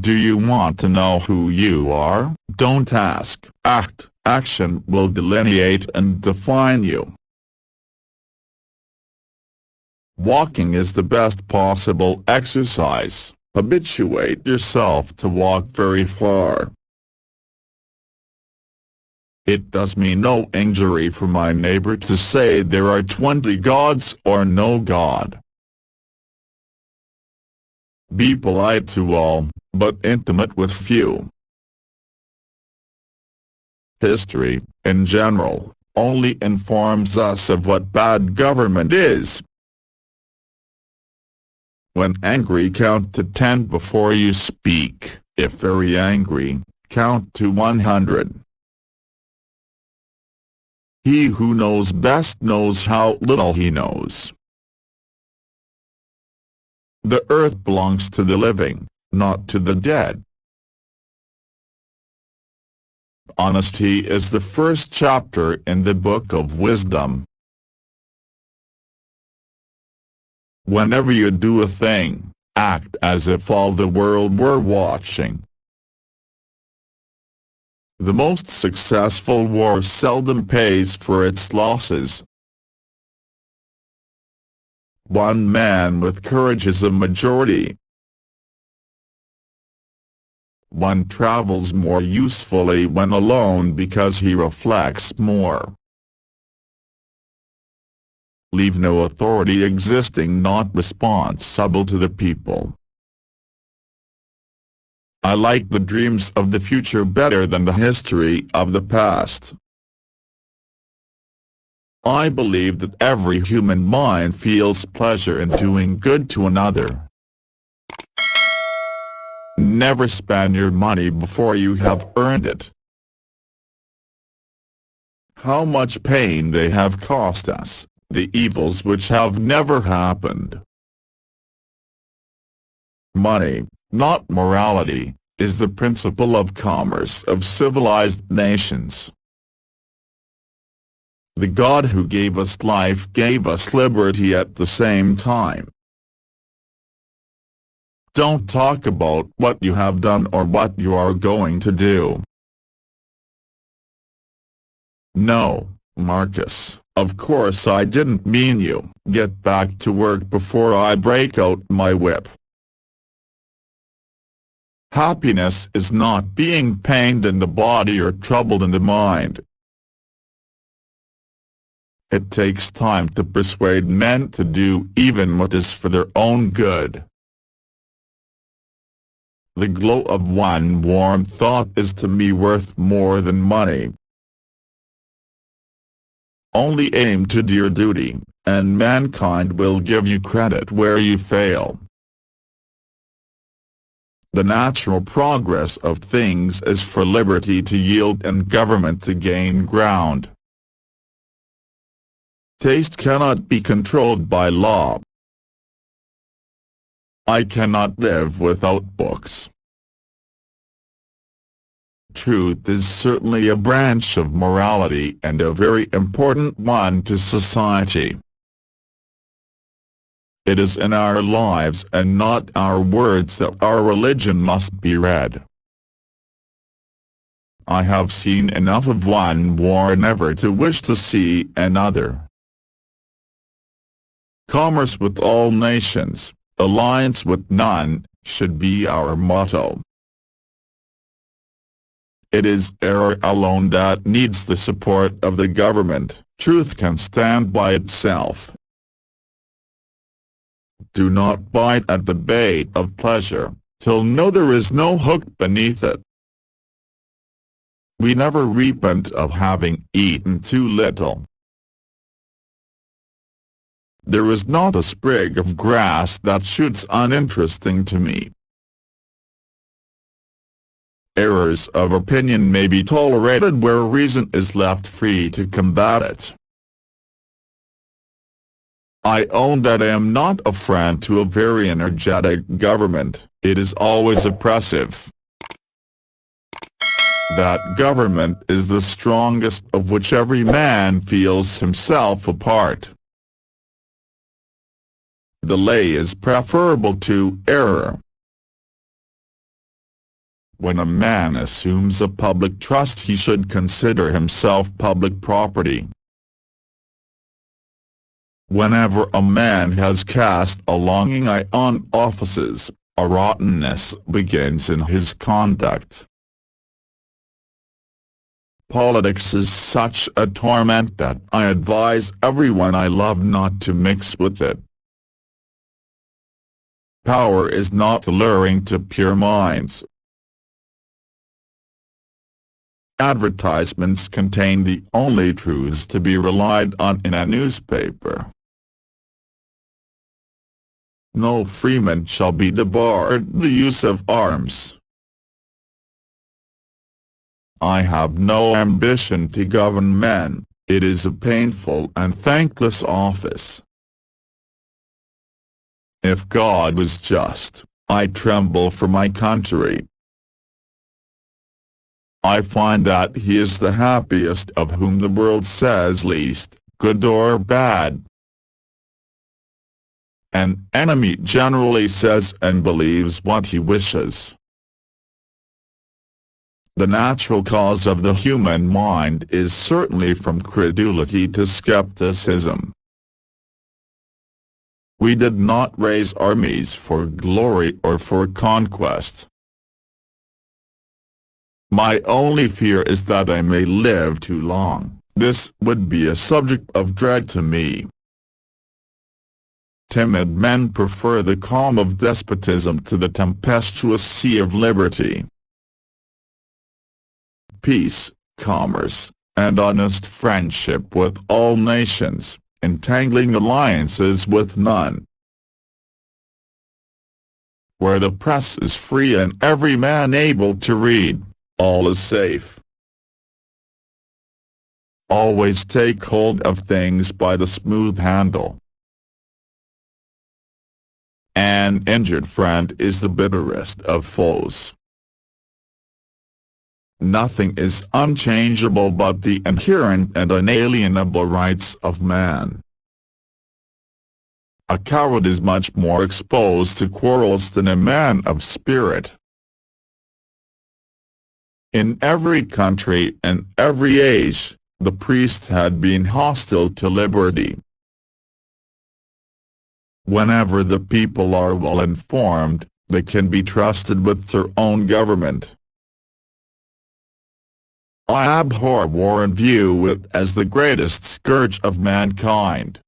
Do you want to know who you are? Don't ask. Act. Action will delineate and define you. Walking is the best possible exercise. Habituate yourself to walk very far. It does me no injury for my neighbor to say there are 20 gods or no God. Be polite to all, but intimate with few. History, in general, only informs us of what bad government is. When angry, count to 10 before you speak. If very angry, count to 100. He who knows best knows how little he knows. The earth belongs to the living, not to the dead. Honesty is the first chapter in the book of wisdom. Whenever you do a thing, act as if all the world were watching. The most successful war seldom pays for its losses. One man with courage is a majority. One travels more usefully when alone because he reflects more. Leave no authority existing not responsible to the people. I like the dreams of the future better than the history of the past. I believe that every human mind feels pleasure in doing good to another. Never spend your money before you have earned it. How much pain they have cost us, the evils which have never happened. Money, not morality, is the principle of commerce of civilized nations. The God who gave us life gave us liberty at the same time. Don't talk about what you have done or what you are going to do. No, Marcus, of course I didn't mean you. Get back to work before I break out my whip. Happiness is not being pained in the body or troubled in the mind. It takes time to persuade men to do even what is for their own good. The glow of one warm thought is to me worth more than money. Only aim to do your duty, and mankind will give you credit where you fail. The natural progress of things is for liberty to yield and government to gain ground. Taste cannot be controlled by law. I cannot live without books. Truth is certainly a branch of morality and a very important one to society. It is in our lives and not our words that our religion must be read. I have seen enough of one war never to wish to see another. Commerce with all nations, alliance with none, should be our motto. It is error alone that needs the support of the government. Truth can stand by itself. Do not bite at the bait of pleasure, till know there is no hook beneath it. We never repent of having eaten too little. There is not a sprig of grass that shoots uninteresting to me. Errors of opinion may be tolerated where reason is left free to combat it. I own that I am not a friend to a very energetic government. It is always oppressive. That government is the strongest of which every man feels himself a part. Delay is preferable to error. When a man assumes a public trust, he should consider himself public property. Whenever a man has cast a longing eye on offices, a rottenness begins in his conduct. Politics is such a torment that I advise everyone I love not to mix with it. Power is not alluring to pure minds. Advertisements contain the only truths to be relied on in a newspaper. No freeman shall be debarred the use of arms. I have no ambition to govern men, it is a painful and thankless office. If God was just, I tremble for my country. I find that he is the happiest of whom the world says least, good or bad. An enemy generally says and believes what he wishes. The natural cause of the human mind is certainly from credulity to skepticism. We did not raise armies for glory or for conquest. My only fear is that I may live too long. This would be a subject of dread to me. Timid men prefer the calm of despotism to the tempestuous sea of liberty. Peace, commerce, and honest friendship with all nations, entangling alliances with none. Where the press is free and every man able to read, all is safe. Always take hold of things by the smooth handle. An injured friend is the bitterest of foes. Nothing is unchangeable but the inherent and unalienable rights of man. A coward is much more exposed to quarrels than a man of spirit. In every country and every age, the priest had been hostile to liberty. Whenever the people are well informed, they can be trusted with their own government. I abhor war and view it as the greatest scourge of mankind.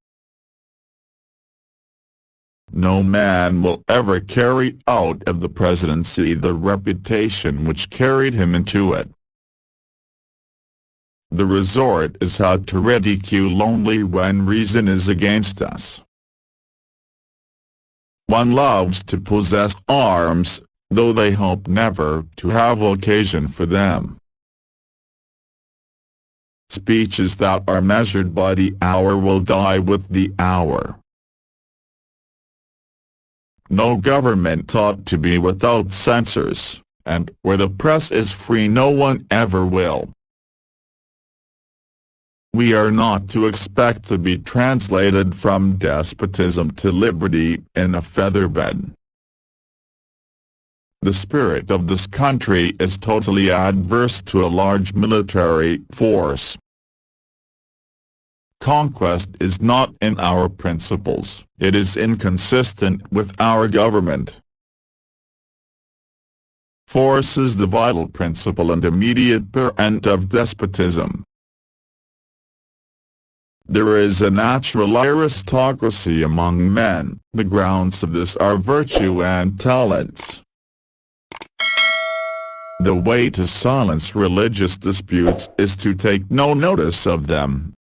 No man will ever carry out of the presidency the reputation which carried him into it. The resort is how to ridicule only when reason is against us. One loves to possess arms, though they hope never to have occasion for them. Speeches that are measured by the hour will die with the hour. No government ought to be without censors, and where the press is free no one ever will. We are not to expect to be translated from despotism to liberty in a featherbed. The spirit of this country is totally adverse to a large military force. Conquest is not in our principles, it is inconsistent with our government. Force is the vital principle and immediate parent of despotism. There is a natural aristocracy among men, the grounds of this are virtue and talents. The way to silence religious disputes is to take no notice of them.